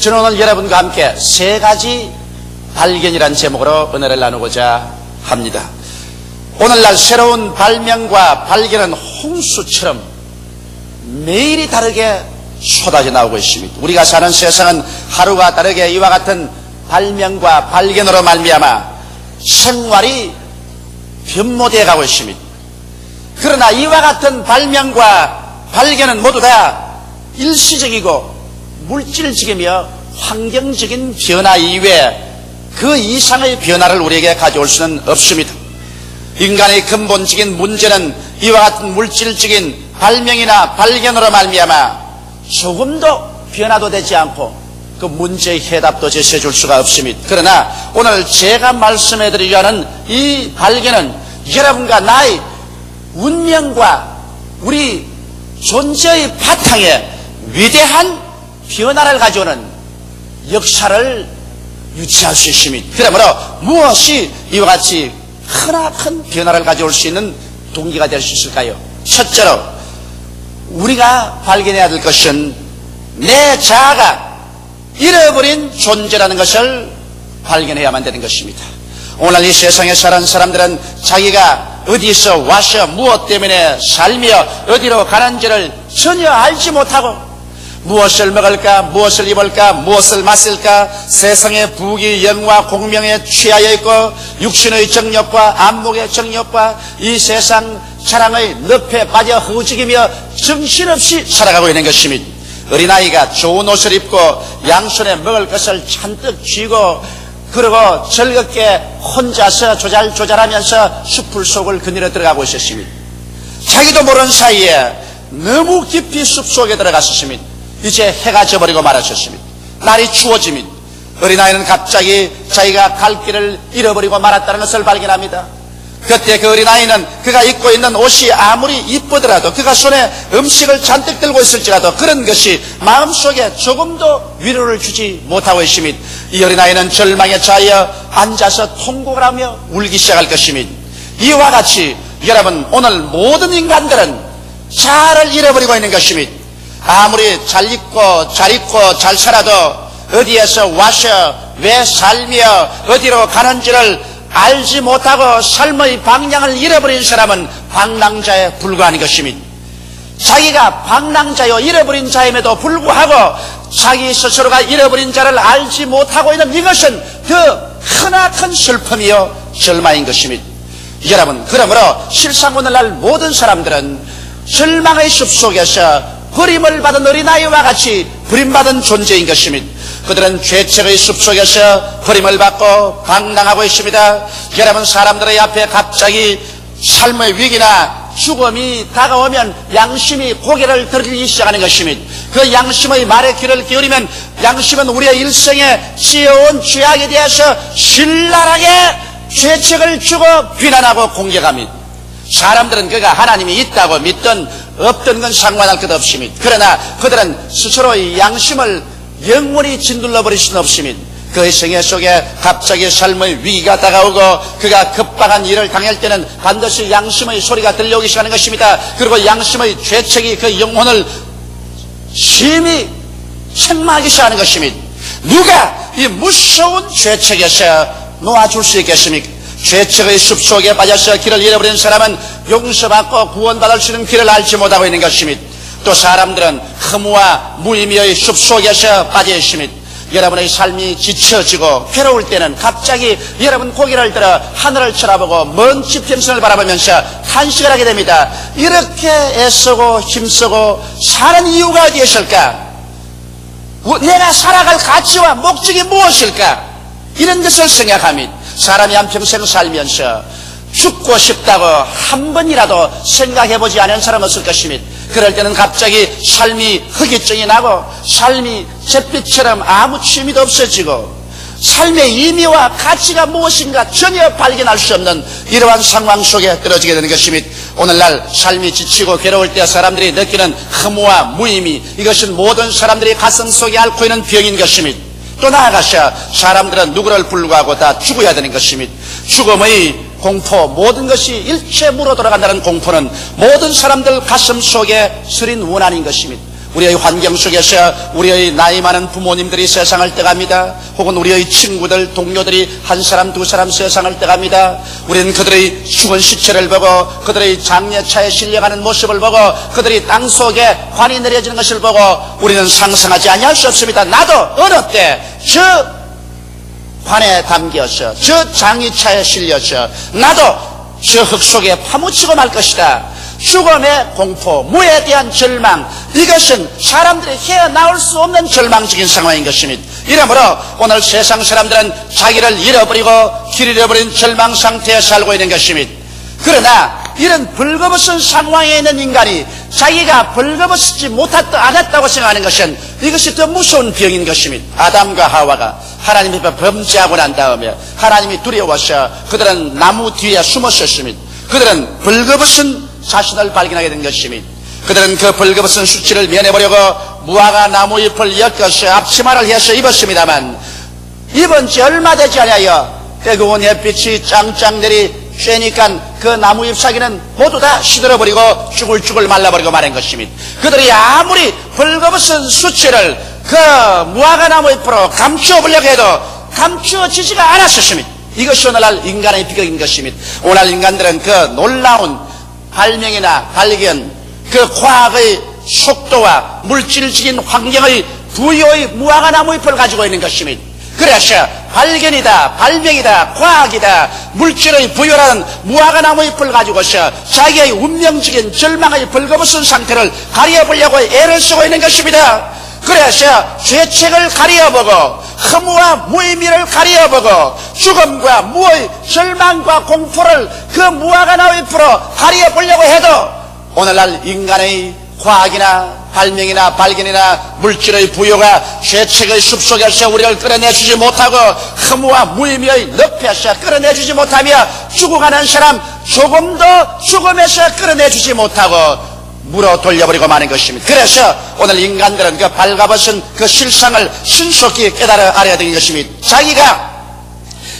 저는 오늘 여러분과 함께 세 가지 발견이란 제목으로 은혜를 나누고자 합니다. 오늘날 새로운 발명과 발견은 홍수처럼 매일이 다르게 쏟아져 나오고 있습니다. 우리가 사는 세상은 하루가 다르게 이와 같은 발명과 발견으로 말미암아 생활이 변모되어 가고 있습니다. 그러나 이와 같은 발명과 발견은 모두 다 일시적이고 물질적이며 환경적인 변화 이외에 그 이상의 변화를 우리에게 가져올 수는 없습니다. 인간의 근본적인 문제는 이와 같은 물질적인 발명이나 발견으로 말미암아 조금도 변화도 되지 않고 그 문제의 해답도 제시해 줄 수가 없습니다. 그러나 오늘 제가 말씀해 드리려 하는 이 발견은 여러분과 나의 운명과 우리 존재의 바탕에 위대한 변화를 가져오는 역사를 유치할 수 있습니다. 그러므로 무엇이 이와 같이 크나큰 변화를 가져올 수 있는 동기가 될 수 있을까요? 첫째로 우리가 발견해야 될 것은 내 자아가 잃어버린 존재라는 것을 발견해야만 되는 것입니다. 오늘 이 세상에 사는 사람들은 자기가 어디서 와서 무엇 때문에 살며 어디로 가는지를 전혀 알지 못하고 무엇을 먹을까, 무엇을 입을까, 무엇을 마실까, 세상의 부귀, 영화, 공명에 취하여 있고 육신의 정욕과 안목의 정욕과 이 세상 사랑의 늪에 빠져 허우적이며 정신없이 살아가고 있는 것입니다. 어린아이가 좋은 옷을 입고 양손에 먹을 것을 잔뜩 쥐고 그리고 즐겁게 혼자서 조잘조잘하면서 숲을 속을 그늘에 들어가고 있었습니다. 자기도 모르는 사이에 너무 깊이 숲속에 들어갔었습니다. 이제 해가 져버리고 말았었습니다. 날이 추워집니다. 어린아이는 갑자기 자기가 갈 길을 잃어버리고 말았다는 것을 발견합니다. 그때 그 어린아이는 그가 입고 있는 옷이 아무리 이쁘더라도 그가 손에 음식을 잔뜩 들고 있을지라도 그런 것이 마음속에 조금도 위로를 주지 못하고 있습니다. 이 어린아이는 절망에 쌓여 앉아서 통곡을 하며 울기 시작할 것입니다. 이와 같이 여러분 오늘 모든 인간들은 자아를 잃어버리고 있는 것입니다. 아무리 잘 입고 잘 살아도 어디에서 와서 왜 살며 어디로 가는지를 알지 못하고 삶의 방향을 잃어버린 사람은 방랑자에 불과한 것입니다. 자기가 방랑자요 잃어버린 자임에도 불구하고 자기 스스로가 잃어버린 자를 알지 못하고 있는 이것은 더 크나큰 슬픔이요 절망인 것입니다. 여러분 그러므로 실상 오늘날 모든 사람들은 절망의 숲속에서 버림을 받은 어린아이와 같이 버림받은 존재인 것입니다. 그들은 죄책의 숲속에서 버림을 받고 방랑하고 있습니다. 여러분 사람들의 앞에 갑자기 삶의 위기나 죽음이 다가오면 양심이 고개를 들기 시작하는 것입니다. 그 양심의 말에 귀를 기울이면 양심은 우리의 일생에 지어온 죄악에 대해서 신랄하게 죄책을 주고 비난하고 공격합니다. 사람들은 그가 하나님이 있다고 믿든 없던 건 상관할 것 없습니다. 그러나 그들은 스스로의 양심을 영원히 짓눌러 버릴 수는 없습니다. 그의 생애 속에 갑자기 삶의 위기가 다가오고 그가 급박한 일을 당할 때는 반드시 양심의 소리가 들려오기 시작하는 것입니다. 그리고 양심의 죄책이 그 영혼을 심히 책망하기 시작하는 것입니다. 누가 이 무서운 죄책에서 놓아줄 수 있겠습니까? 죄책의 숲속에 빠져서 길을 잃어버린 사람은 용서받고 구원받을 수 있는 길을 알지 못하고 있는 것입니다. 또 사람들은 허무와 무의미의 숲속에서 빠져 있습니다. 여러분의 삶이 지쳐지고 괴로울 때는 갑자기 여러분 고개를 들어 하늘을 쳐다보고 먼 지평선을 바라보면서 탄식을 하게 됩니다. 이렇게 애쓰고 힘쓰고 사는 이유가 어디에 있을까? 내가 살아갈 가치와 목적이 무엇일까? 이런 것을 생각합니다. 사람이 한평생 살면서 죽고 싶다고 한 번이라도 생각해보지 않은 사람은 없을 것입니다. 그럴 때는 갑자기 삶이 허기증이 나고 삶이 잿빛처럼 아무 취미도 없어지고 삶의 의미와 가치가 무엇인가 전혀 발견할 수 없는 이러한 상황 속에 떨어지게 되는 것입니다. 오늘날 삶이 지치고 괴로울 때 사람들이 느끼는 허무와 무의미, 이것은 모든 사람들이 가슴 속에 앓고 있는 병인 것입니다. 또 나아가서 사람들은 누구를 불구하고 다 죽어야 되는 것입니다. 죽음의 공포, 모든 것이 일체 물어 돌아간다는 공포는 모든 사람들 가슴 속에 서린 원한인 것입니다. 우리의 환경 속에서 우리의 나이 많은 부모님들이 세상을 떠갑니다. 혹은 우리의 친구들, 동료들이 한 사람 두 사람 세상을 떠갑니다. 우리는 그들의 죽은 시체를 보고 그들의 장례차에 실려가는 모습을 보고 그들이 땅 속에 관이 내려지는 것을 보고 우리는 상상하지 아니할 수 없습니다. 나도 어느 때 저 관에 담겨서 저 장의차에 실려서 나도 저 흙 속에 파묻히고 말 것이다. 죽음의 공포, 무에 대한 절망, 이것은 사람들이 헤어나올 수 없는 절망적인 상황인 것입니다. 이러므로 오늘 세상 사람들은 자기를 잃어버리고 길 잃어버린 절망 상태에 살고 있는 것입니다. 그러나 이런 벌거벗은 상황에 있는 인간이 자기가 벌거벗지 않았다고 생각하는 것은 이것이 더 무서운 병인 것입니다. 아담과 하와가 하나님 앞에 범죄하고 난 다음에 하나님이 두려워서 그들은 나무 뒤에 숨었었습니다. 그들은 벌거벗은 자신을 발견하게 된 것입니다. 그들은 그 벌거벗은 수치를 면해보려고 무화과 나무 잎을 엮어서 앞치마를 해서 입었습니다만 입은 지 얼마 되지 않아요. 뜨거운 햇빛이 짱짱 쬐니까 그 나무 잎사귀는 모두 다 시들어버리고 쭈글쭈글 말라버리고 마는 것입니다. 그들이 아무리 벌거벗은 수치를 그 무화과 나무 잎으로 감추어보려고 해도 감추어지지가 않았었습니다. 이것이 오늘날 인간의 비극인 것입니다. 오늘날 인간들은 그 놀라운 발명이나 발견, 그 과학의 속도와 물질적인 환경의 부여의 무화과 나무 잎을 가지고 있는 것입니다. 그래서 발견이다, 발명이다, 과학이다, 물질의 부여라는 무화과 나무 잎을 가지고서 자기의 운명적인 절망의 벌거벗은 상태를 가려보려고 애를 쓰고 있는 것입니다. 그래서 죄책을 가려보고 허무와 무의미를 가려보고 죽음과 무의 절망과 공포를 그 무화과 나무 잎으로 가려보려고 해도 오늘날 인간의 과학이나 발명이나 발견이나 물질의 부여가 죄책의 숲속에서 우리를 끌어내주지 못하고 허무와 무의미의 늪에서 끌어내주지 못하며 죽어가는 사람 조금 더 죽음에서 끌어내주지 못하고 물어 돌려버리고 마는 것입니다. 그래서 오늘 인간들은 그 발가벗은 그 실상을 신속히 깨달아 알아야 되는 것입니다. 자기가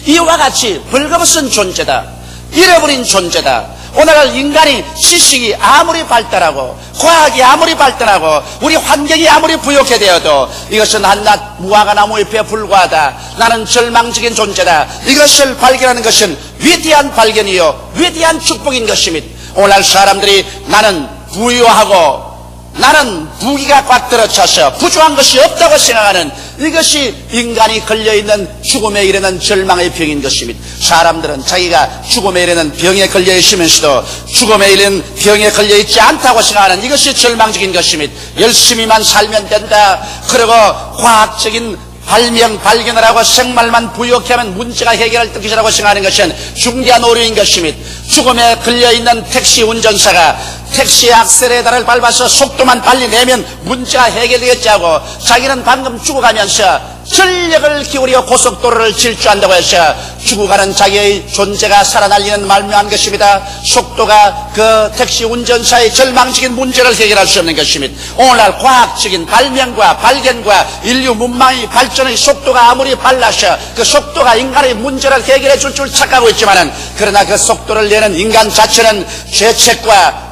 이와 같이 벌거벗은 존재다, 잃어버린 존재다. 오늘날 인간이 지식이 아무리 발달하고 과학이 아무리 발달하고 우리 환경이 아무리 부욕해 되어도 이것은 한낱 무화과 나무 잎에 불과하다. 나는 절망적인 존재다. 이것을 발견하는 것은 위대한 발견이요 위대한 축복인 것입니다. 오늘날 사람들이 나는 부유하고 나는 부귀가 꽉 들어차서 부족한 것이 없다고 생각하는 이것이 인간이 걸려있는 죽음에 이르는 절망의 병인 것입니다. 사람들은 자기가 죽음에 이르는 병에 걸려있으면서도 죽음에 이르는 병에 걸려있지 않다고 생각하는 이것이 절망적인 것입니다. 열심히만 살면 된다. 그리고 과학적인 발명, 발견을 하고 생말만 부유하게 하면 문제가 해결할 것이라고 생각하는 것은 중대한 오류인 것입니다. 죽음에 걸려있는 택시 운전사가 택시의 악셀레이터를 밟아서 속도만 빨리 내면 문제가 해결되겠지 하고 자기는 방금 죽어가면서 전력을 기울여 고속도로를 질주한다고 해서 죽어가는 자기의 존재가 살아날리는 말묘한 것입니다. 속도가 그 택시 운전사의 절망적인 문제를 해결할 수 없는 것입니다. 오늘날 과학적인 발명과 발견과 인류 문명의 발전의 속도가 아무리 빨라서 그 속도가 인간의 문제를 해결해 줄 줄 착각하고 있지만은 그러나 그 속도를 내는 인간 자체는 죄책과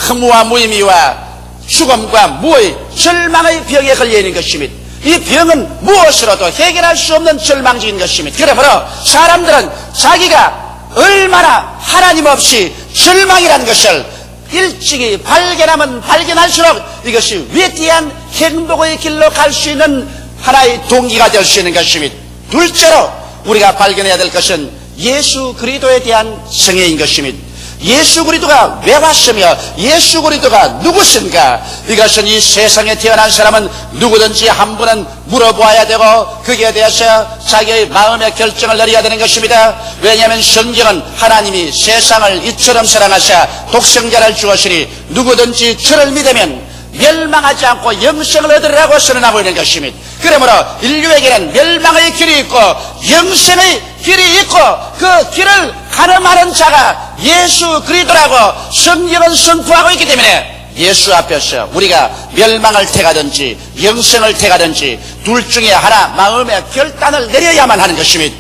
허무와 무의미와 죽음과 무의 절망의 병에 걸려있는 것입니다. 이 병은 무엇으로도 해결할 수 없는 절망적인 것입니다. 그러므로 사람들은 자기가 얼마나 하나님 없이 절망이라는 것을 일찍이 발견하면 발견할수록 이것이 위대한 행복의 길로 갈 수 있는 하나의 동기가 될 수 있는 것입니다. 둘째로 우리가 발견해야 될 것은 예수 그리스도에 대한 성애인 것입니다. 예수 그리스도가 왜 왔으며 예수 그리스도가 누구신가? 이것은 이 세상에 태어난 사람은 누구든지 한 번은 물어보아야 되고 거기에 대해서 자기의 마음의 결정을 내려야 되는 것입니다. 왜냐하면 성경은 하나님이 세상을 이처럼 사랑하사 독생자를 주었으니 누구든지 저를 믿으면 멸망하지 않고 영생을 얻으리라고 선언하고 있는 것입니다. 그러므로 인류에게는 멸망의 길이 있고 영생의 길이 있고 그 길을 가늠하는 자가 예수 그리스도라고 성경은 선포하고 있기 때문에 예수 앞에서 우리가 멸망을 택하든지 영생을 택하든지 둘 중에 하나 마음의 결단을 내려야만 하는 것입니다.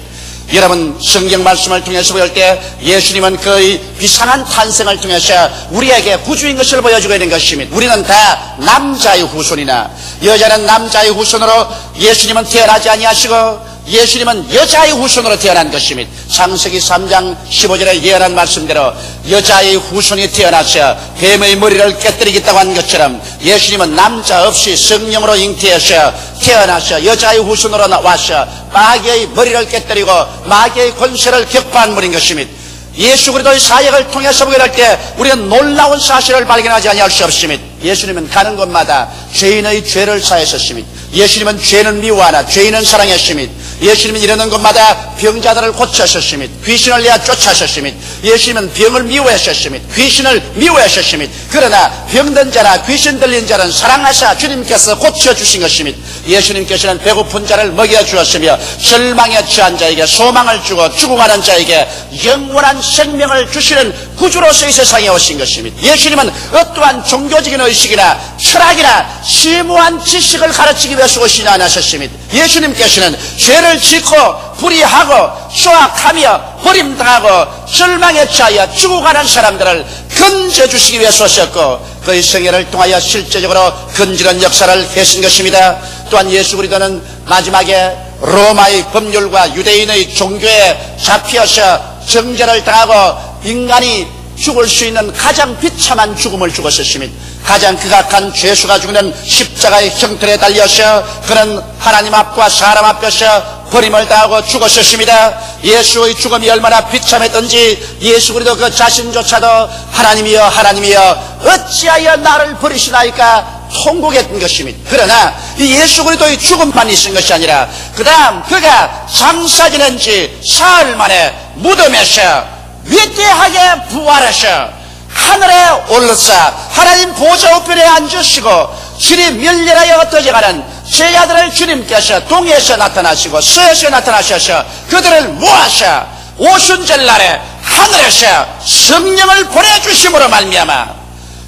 여러분 성경 말씀을 통해서 볼 때 예수님은 그의 비상한 탄생을 통해서 우리에게 구주인 것을 보여주고 있는 것입니다. 우리는 다 남자의 후손이나 여자는 남자의 후손으로 예수님은 태어나지 아니하시고 예수님은 여자의 후손으로 태어난 것입니다. 창세기 3장 15절에 예언한 말씀대로 여자의 후손이 태어나서 뱀의 머리를 깨뜨리겠다고 한 것처럼 예수님은 남자 없이 성령으로 잉태해서 태어나서 여자의 후손으로 나와서 마귀의 머리를 깨뜨리고 마귀의 권세를 격파한 분인 것입니다. 예수 그리스도의 사역을 통해서 보게 될 때 우리는 놀라운 사실을 발견하지 아니할 수 없습니다. 예수님은 가는 곳마다 죄인의 죄를 사하셨습니다. 예수님은 죄는 미워하나 죄인은 사랑했습니다. 예수님은 이르는 곳마다 병자들을 고쳐셨습니다. 귀신을 내어 쫓아셨습니다. 예수님은 병을 미워하셨습니다. 귀신을 미워하셨습니다. 그러나 병든 자나 귀신 들린 자는 사랑하사 주님께서 고쳐주신 것입니다. 예수님께서는 배고픈 자를 먹여주었으며 절망에 처한 자에게 소망을 주고 죽어가는 자에게 영원한 생명을 주시는 구주로서 이 세상에 오신 것입니다. 예수님은 어떠한 종교적인 의식이나 철학이나 심오한 지식을 가르치기 위해서 오시지 않으셨습니다. 예수님께서는 죄를 짓고 불의하고 수악하며 버림당하고 절망에 처하여 죽어가는 사람들을 건져주시기 위해서 오셨고 그의 생애를 통하여 실제적으로 건지는 역사를 하신 것입니다. 또한 예수 그리스도는 마지막에 로마의 법률과 유대인의 종교에 잡혀서 정죄를 당하고 인간이 죽을 수 있는 가장 비참한 죽음을 죽었습니다. 가장 극악한 죄수가 죽는 십자가의 형틀에 달려서 그는 하나님 앞과 사람 앞에서 버림을 당하고 죽었습니다. 예수의 죽음이 얼마나 비참했던지 예수 그리스도 그 자신조차도 하나님이여 하나님이여 어찌하여 나를 버리시나이까 통곡했던 것입니다. 그러나 이 예수 그리스도의 죽음만 있은 것이 아니라 그 다음 그가 장사 지낸 지 사흘 만에 무덤에서 위대하게 부활하셔 하늘에 올라사 하나님 보좌 우편에 앉으시고 주님 멸렬하여 흩어져가는 제자들을 주님께서 동에서 나타나시고 서에서 나타나셔서 그들을 모아서 오순절날에 하늘에서 성령을 보내주심으로 말미암아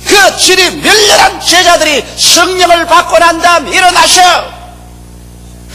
그 주님 멸렬한 제자들이 성령을 받고 난 다음 일어나셔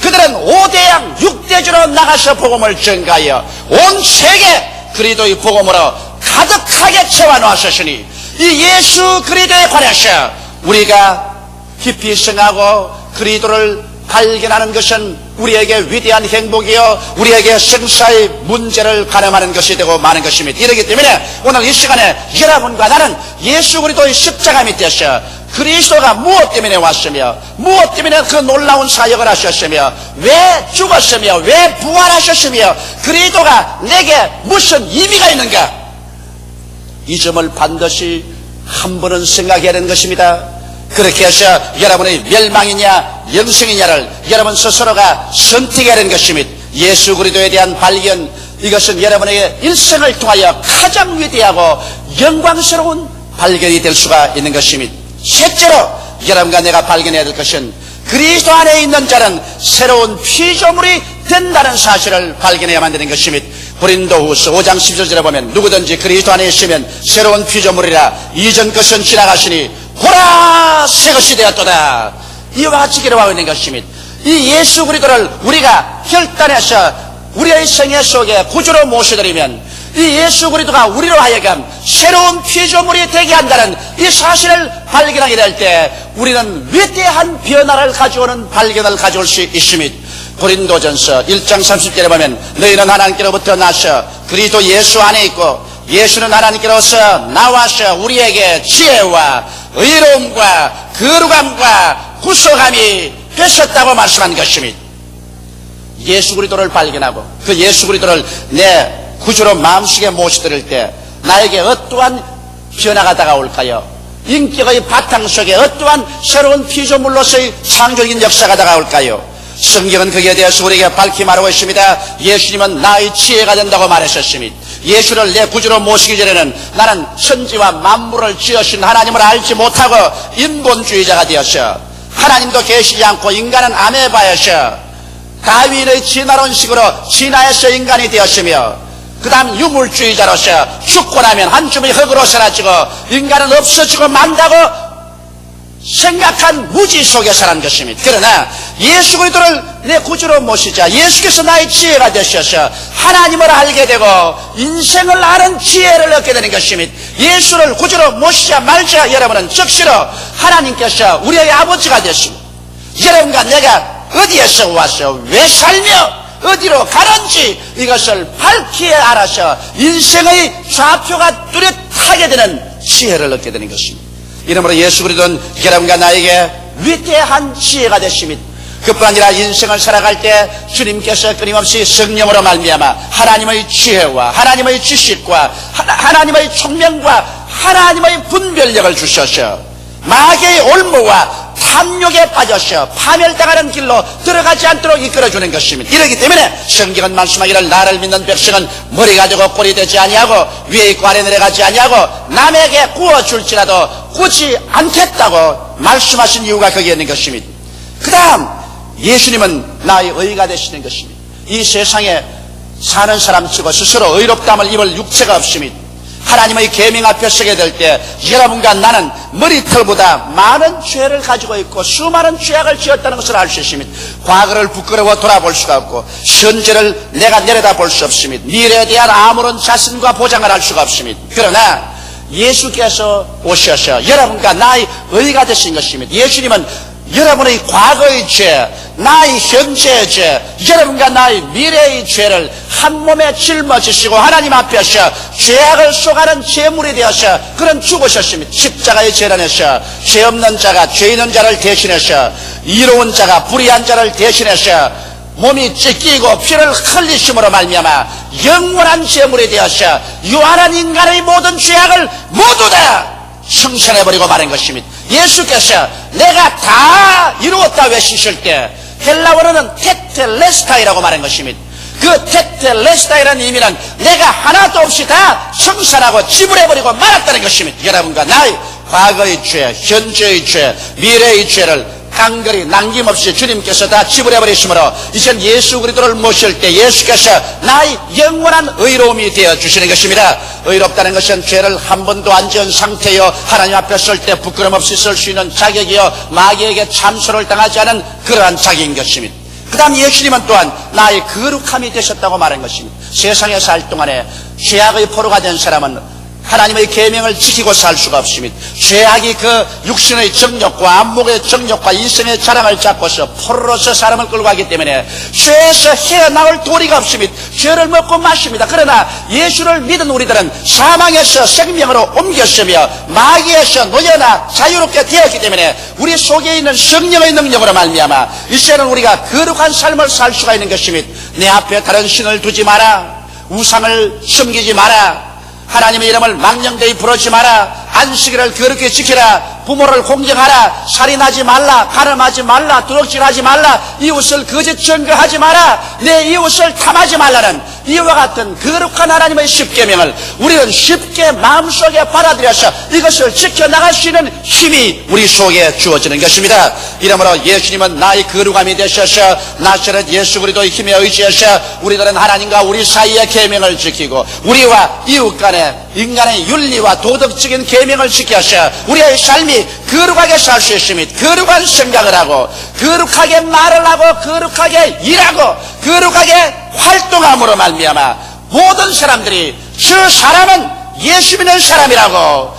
그들은 5대양 6대주로 나가서 복음을 전가하여 온 세계 그리스도의 복음으로 가득하게 채워놓으셨으니 이 예수 그리스도에 관해서 우리가 깊이 생각하고 그리스도를 발견하는 것은 우리에게 위대한 행복이요 우리에게 생사의 문제를 가늠하는 것이 되고 마는 것입니다. 이렇기 때문에 오늘 이 시간에 여러분과 나는 예수 그리스도의 십자가 밑에서 그리스도가 무엇 때문에 왔으며 무엇 때문에 그 놀라운 사역을 하셨으며 왜 죽었으며 왜 부활하셨으며 그리스도가 내게 무슨 의미가 있는가 이 점을 반드시 한 번은 생각해야 되는 것입니다. 그렇게 해서 여러분의 멸망이냐 영생이냐를 여러분 스스로가 선택해야 되는 것입니다. 예수 그리스도에 대한 발견 이것은 여러분의 일생을 통하여 가장 위대하고 영광스러운 발견이 될 수가 있는 것입니다. 셋째로 여러분과 내가 발견해야 될 것은 그리스도 안에 있는 자는 새로운 피조물이 된다는 사실을 발견해야만 되는 것입니다. 고린도후서 5장 17절에 보면 누구든지 그리스도 안에 있으면 새로운 피조물이라 이전 것은 지나가시니 보라 새 것이 되었도다. 이와 같이 기록하고 있는 것입니다. 이 예수 그리스도를 우리가 혈단해서 우리의 생애 속에 구주로 모셔드리면 이 예수 그리스도가 우리로 하여금 새로운 피조물이 되게 한다는 이 사실을 발견하게 될 때 우리는 위대한 변화를 가져오는 발견을 가져올 수 있습니다. 고린도전서 1장 30절에 보면 너희는 하나님께로부터 나서 그리스도 예수 안에 있고 예수는 하나님께로서 나와서 우리에게 지혜와 의로움과 거룩함과 구속함이 되셨다고 말씀한 것입니다. 예수 그리스도를 발견하고 그 예수 그리스도를 내 구주로 마음속에 모셔드릴 때 나에게 어떠한 변화가 다가올까요? 인격의 바탕 속에 어떠한 새로운 피조물로서의 창조적인 역사가 다가올까요? 성경은 거기에 대해서 우리에게 밝히 말하고 있습니다. 예수님은 나의 지혜가 된다고 말하셨습니다. 예수를 내 구주로 모시기 전에는 나는 천지와 만물을 지으신 하나님을 알지 못하고 인본주의자가 되었어. 하나님도 계시지 않고 인간은 아메바였어. 다윈의 진화론식으로 진화해서 인간이 되었으며 그 다음 유물주의자로서 죽고 나면 한 줌의 흙으로 사라지고 인간은 없어지고 만다고 생각한 무지 속에 사는 것입니다. 그러나 예수 그리스도를 내 구주로 모시자 예수께서 나의 지혜가 되셔서 하나님을 알게 되고 인생을 아는 지혜를 얻게 되는 것입니다. 예수를 구주로 모시자 말자 여러분은 즉시로 하나님께서 우리의 아버지가 되시고 여러분과 내가 어디에서 와서 왜 살며 어디로 가는지 이것을 밝히 알아서 인생의 좌표가 뚜렷하게 되는 지혜를 얻게 되는 것입니다. 이러므로 예수 그리스도는 여러분과 나에게 위대한 지혜가 되십니다. 그뿐 아니라 인생을 살아갈 때 주님께서 끊임없이 성령으로 말미암아 하나님의 지혜와 하나님의 지식과 하나님의 총명과 하나님의 분별력을 주셔서 마귀의 올무와 탐욕에 빠져서 파멸당하는 길로 들어가지 않도록 이끌어주는 것입니다. 이러기 때문에 성경은 말씀하기를 나를 믿는 백성은 머리 가지고 꼬리 되지 아니하고 위에 있고 아래 내려가지 아니하고 남에게 구워줄지라도 꾸지 않겠다고 말씀하신 이유가 거기에 있는 것입니다. 그 다음 예수님은 나의 의가 되시는 것입니다. 이 세상에 사는 사람 치고 스스로 의롭다함을 입을 육체가 없습니다. 하나님의 계명 앞에 서게 될 때 여러분과 나는 머리털보다 많은 죄를 가지고 있고 수많은 죄악을 지었다는 것을 알 수 있습니다. 과거를 부끄러워 돌아볼 수가 없고 현재를 내가 내려다볼 수 없습니다. 미래에 대한 아무런 자신과 보장을 할 수가 없습니다. 그러나 예수께서 오셔서 여러분과 나의 의가 되신 것입니다. 예수님은 여러분의 과거의 죄, 나의 현재의 죄, 여러분과 나의 미래의 죄를 한 몸에 짊어지시고 하나님 앞에서 죄악을 쏘가는 제물이 되어서 그런 죽으셨습니다. 십자가의 재단에서 죄 없는 자가 죄 있는 자를 대신해서 이로운 자가 불의한 자를 대신해서 몸이 찢기고 피를 흘리심으로 말미암아 영원한 제물이 되어서 유한한 인간의 모든 죄악을 모두 다 청산해버리고 마는 것입니다. 예수께서 내가 다 이루었다 외치실 때 헬라어로는 테텔레스타이라고 말한 것입니다. 그 테텔레스타이라는 의미는 내가 하나도 없이 다 청산하고 지불해버리고 말았다는 것입니다. 여러분과 나의 과거의 죄, 현재의 죄, 미래의 죄를 깡그리 남김없이 주님께서 다 지불해버리심으로 이젠 예수 그리스도를 모실 때 예수께서 나의 영원한 의로움이 되어주시는 것입니다. 의롭다는 것은 죄를 한 번도 안 지은 상태여 하나님 앞에 설 때 부끄럼 없이 설 수 있는 자격이여 마귀에게 참소를 당하지 않은 그러한 자격인 것입니다. 그 다음 예수님은 또한 나의 거룩함이 되셨다고 말한 것입니다. 세상에 살 동안에 죄악의 포로가 된 사람은 하나님의 계명을 지키고 살 수가 없습니다. 죄악이 그 육신의 정욕과 안목의 정욕과 인생의 자랑을 잡고서 포로로서 사람을 끌고 가기 때문에 죄에서 헤어나올 도리가 없습니다. 죄를 먹고 마십니다. 그러나 예수를 믿은 우리들은 사망에서 생명으로 옮겼으며 마귀에서 놓여나 자유롭게 되었기 때문에 우리 속에 있는 성령의 능력으로 말미암아 이제는 우리가 거룩한 삶을 살 수가 있는 것입니다. 내 앞에 다른 신을 두지 마라. 우상을 섬기지 마라. 하나님의 이름을 망령되이 부르지 마라. 안식일을 거룩히 지키라. 부모를 공경하라. 살인하지 말라. 가늠하지 말라. 도둑질하지 말라. 이웃을 거짓 증거하지 마라. 내 이웃을 탐하지 말라는 이와 같은 거룩한 하나님의 십계명을 우리는 쉽게 마음속에 받아들여서 이것을 지켜나갈 수 있는 힘이 우리 속에 주어지는 것입니다. 이러므로 예수님은 나의 거룩함이 되셔서 나사렛 예수 그리스도의 힘에 의지해서 우리들은 하나님과 우리 사이의 계명을 지키고 우리와 이웃 간의 인간의 윤리와 도덕적인 계명을 지켜서 우리의 삶이 거룩하게 살 수 있습니다. 거룩한 생각을 하고 거룩하게 말을 하고 거룩하게 일하고 거룩하게 활동함으로 말미암아 모든 사람들이 저 사람은 예수 믿는 사람이라고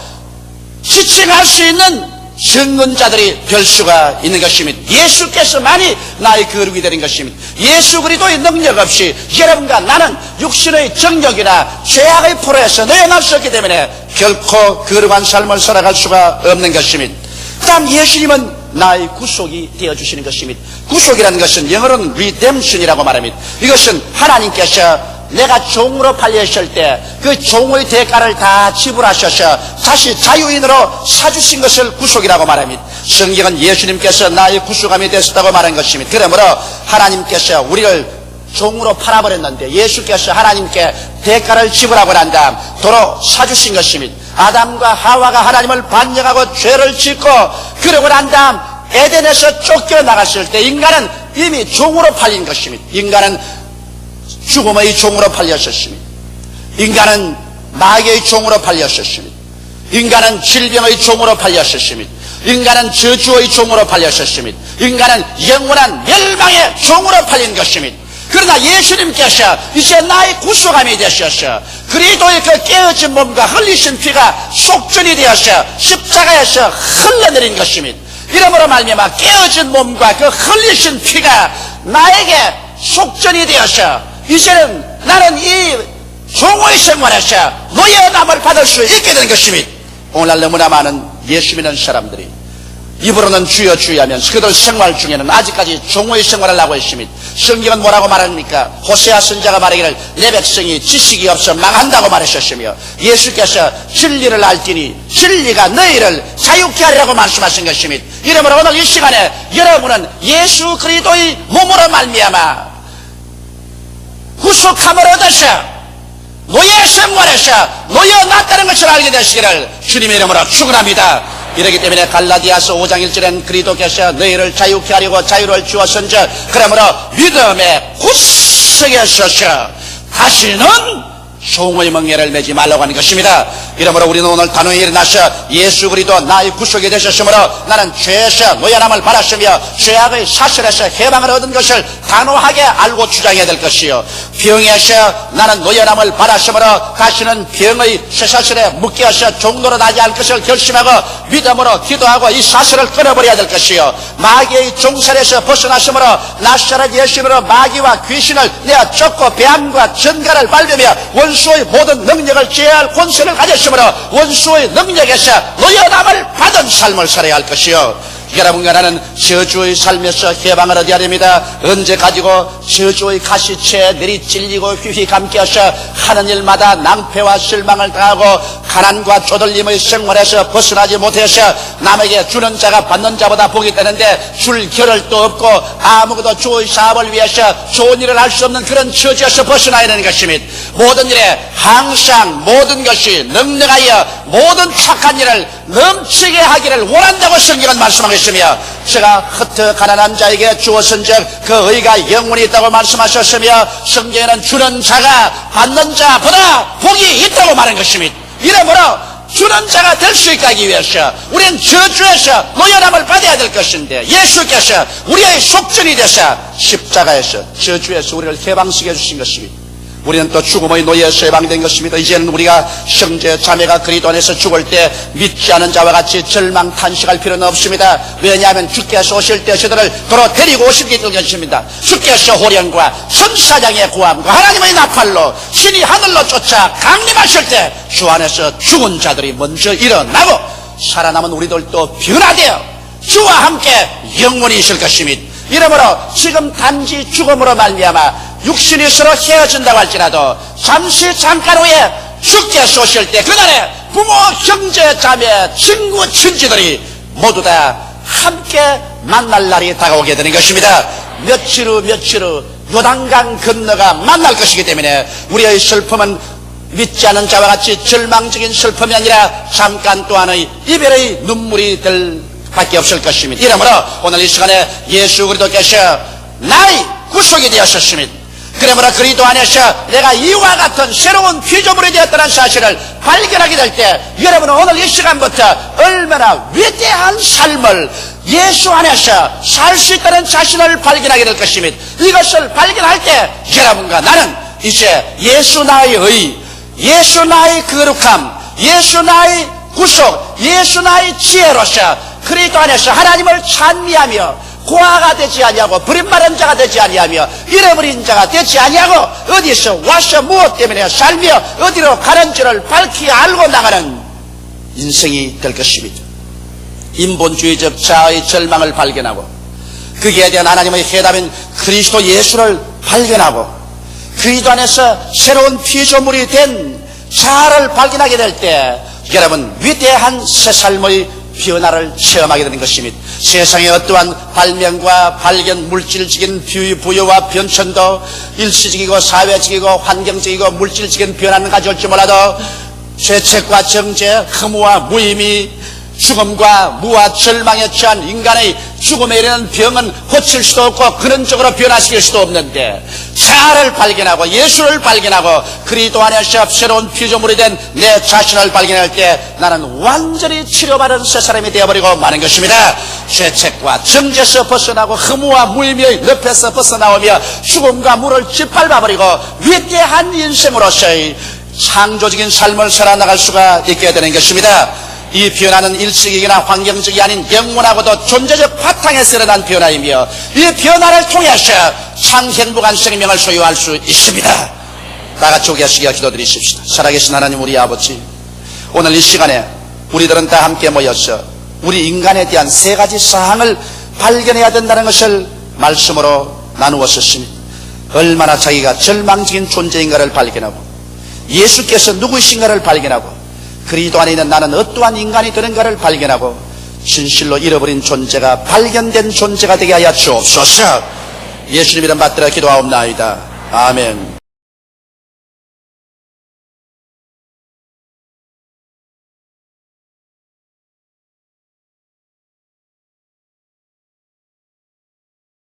지칭할 수 있는 증언자들이 될 수가 있는 것입니다. 예수께서만이 나의 거룩이 되는 것입니다. 예수 그리스도의 능력 없이 여러분과 나는 육신의 정욕이나 죄악의 포로에서 내어날 수 없기 때문에 결코 거룩한 삶을 살아갈 수가 없는 것입니다. 그 다음 예수님은 나의 구속이 되어주시는 것입니다. 구속이라는 것은 영어로는 redemption이라고 말합니다. 이것은 하나님께서 내가 종으로 팔렸을 때 그 종의 대가를 다 지불하셔서 다시 자유인으로 사주신 것을 구속이라고 말합니다. 성경은 예수님께서 나의 구속함이 되셨다고 말한 것입니다. 그러므로 하나님께서 우리를 종으로 팔아버렸는데 예수께서 하나님께 대가를 지불하고 난 다음 도로 사주신 것입니다. 아담과 하와가 하나님을 반역하고 죄를 짓고 그러고 난 다음 에덴에서 쫓겨나갔을 때 인간은 이미 종으로 팔린 것입니다. 인간은 죽음의 종으로 팔렸었습니다. 인간은 마귀의 종으로 팔렸었습니다. 인간은 질병의 종으로 팔렸었습니다. 인간은 저주의 종으로 팔렸었습니다. 인간은 영원한 멸망의 종으로 팔린 것입니다. 그러나 예수님께서 이제 나의 구속함이 되셨어. 그리스도의 그 깨어진 몸과 흘리신 피가 속전이 되어서 십자가에서 흘러내린 것입니다. 이러므로 말미암아 깨어진 몸과 그 흘리신 피가 나에게 속전이 되어서 이제는 나는 이 종의 생활에서 노예남을 받을 수 있게 된 것입니다. 오늘날 너무나 많은 예수 믿는 사람들이 입으로는 주여 주여 하면서 그들 생활 중에는 아직까지 종의 생활을 하고 있습니다. 성경은 뭐라고 말합니까? 호세아 선지자가 말하기를 내 백성이 지식이 없어 망한다고 말하셨으며 예수께서 진리를 알지니 진리가 너희를 자유케 하리라고 말씀하신 것입니다. 이러므로 오늘 이 시간에 여러분은 예수 그리스도의 몸으로 말미암아 구속함을 얻으셔 노예 생활에서 놓여놨다는 것을 알게 되시기를 주님의 이름으로 축원합니다. 이렇기 때문에 갈라디아서 5장 1절엔 그리스도께서 너희를 자유케 하려고 자유를 주었은즉 그러므로 믿음의 구석에 서서 다시는 종의 멍에를 매지 말라고 하는 것입니다. 이러므로 우리는 오늘 단호히 일어나서 예수 그리스도 나의 구속이 되셨으므로 나는 죄에서 노예남을 받았으며 죄악의 사슬에서 해방을 얻은 것을 단호하게 알고 주장해야 될 것이요, 병에서 나는 노예남을 받았으므로 다시는 병의 쇠사슬에 묶여서 종노릇 하지 않을 것을 결심하고 믿음으로 기도하고 이 사슬을 끊어버려야 될 것이요, 마귀의 종살에서 벗어났으므로 나사렛 예수님으로 마귀와 귀신을 내어 쫓고 배암과 전갈을 밟으며 원수의 모든 능력을 제어할 권세를 가졌으므로 원수의 능력에서 노예남을 받은 삶을 살아야 할 것이요, 여러분과 나는 저주의 삶에서 해방을 얻어야 됩니다. 언제 가지고 저주의 가시체에 내리찔리고 휘휘 감겨서 하는 일마다 낭패와 실망을 당하고 가난과 쪼들림의 생활에서 벗어나지 못해서 남에게 주는 자가 받는 자보다 복이 되는데 줄 겨를도 없고 아무것도 주의 사업을 위해서 좋은 일을 할 수 없는 그런 처지에서 벗어나야 되는 것입니다. 모든 일에 항상 모든 것이 능력하여 모든 착한 일을 넘치게 하기를 원한다고 성경은 말씀하고 있으며, 제가 흩어 가난한 자에게 주었은즉 그 의가 영원히 있다고 말씀하셨으며 성경에는 주는 자가 받는 자보다 복이 있다고 말한 것입니다. 이러므로 주는 자가 될 수 있게 하기 위해서 우리는 저주에서 노예남을 받아야 될 것인데, 예수께서 우리의 속전이 되사 십자가에서 저주에서 우리를 해방시켜 주신 것입니다. 우리는 또 죽음의 노예에서 해방된 것입니다. 이제는 우리가 형제 자매가 그리스도 안에서 죽을 때 믿지 않은 자와 같이 절망 탄식할 필요는 없습니다. 왜냐하면 주께서 오실 때 저들을 도로 데리고 오시기 때문입니다. 주께서 호련과 천사장의 구함과 하나님의 나팔로 신이 하늘로 쫓아 강림하실 때 주 안에서 죽은 자들이 먼저 일어나고 살아남은 우리들도 변화되어 주와 함께 영원히 있을 것입니다. 이러므로 지금 단지 죽음으로 말미암아 육신이 서로 헤어진다고 할지라도 잠깐 후에 주께서 오실 때 그날에 부모, 형제, 자매, 친구, 친지들이 모두 다 함께 만날 날이 다가오게 되는 것입니다. 며칠 후 요단강 건너가 만날 것이기 때문에 우리의 슬픔은 믿지 않은 자와 같이 절망적인 슬픔이 아니라 잠깐 동안의 이별의 눈물이 될 밖에 없을 것입니다. 이러므로 오늘 이 시간에 예수 그리스도께서 나의 구속이 되었습니다. 그러므로 그리스도 안에서 내가 이와 같은 새로운 피조물이 되었다는 사실을 발견하게 될 때 여러분은 오늘 이 시간부터 얼마나 위대한 삶을 예수 안에서 살 수 있다는 자신을 발견하게 될 것입니다. 이것을 발견할 때 여러분과 나는 이제 예수 나의 의, 예수 나의 거룩함, 예수 나의 구속, 예수 나의 지혜로서 그리스도 안에서 하나님을 찬미하며 고아가 되지 아니하고 버림받은 자가 되지 아니하며 잃어버린 자가 되지 아니하고 어디서 와서 무엇 때문에 살며 어디로 가는지를 밝히 알고 나가는 인생이 될 것입니다. 인본주의적 자아의 절망을 발견하고 거기에 대한 하나님의 해답인 그리스도 예수를 발견하고 그리스도 안에서 새로운 피조물이 된 자아를 발견하게 될 때 여러분 위대한 새 삶의 변화를 체험하게 되는 것입니다. 세상의 어떠한 발명과 발견, 물질적인 부여와 변천도 일시적이고 사회적이고 환경적이고 물질적인 변화는 가져올지 몰라도 죄책과 정죄, 흠과 무의미, 죽음과 무와 절망에 처한 인간의 죽음에 이르는 병은 고칠 수도 없고 근원적으로 변화시킬 수도 없는데 자아를 발견하고 예수를 발견하고 그리스도 안에서 새로운 피조물이 된 내 자신을 발견할 때 나는 완전히 치료받은 새 사람이 되어버리고 마는 것입니다. 죄책과 정죄에서 벗어나고 허무와 무의미의 늪에서 벗어나오며 죽음과 물을 짓밟아버리고 위대한 인생으로서의 창조적인 삶을 살아나갈 수가 있게 되는 것입니다. 이 변화는 일시적이나 환경적이 아닌 영원하고도 존재적 바탕에서 일어난 변화이며 이 변화를 통해서 참 행복한 생명을 소유할 수 있습니다. 다 같이 오게하시기와 기도드리십시다. 살아계신 하나님 우리 아버지, 오늘 이 시간에 우리들은 다 함께 모여서 우리 인간에 대한 세 가지 사항을 발견해야 된다는 것을 말씀으로 나누었습니다. 얼마나 자기가 절망적인 존재인가를 발견하고 예수께서 누구이신가를 발견하고 그리스도 안에 있는 나는 어떠한 인간이 되는가를 발견하고 진실로 잃어버린 존재가 발견된 존재가 되게 하여 주옵소서. 예수님 이름 받들어 기도하옵나이다. 아멘.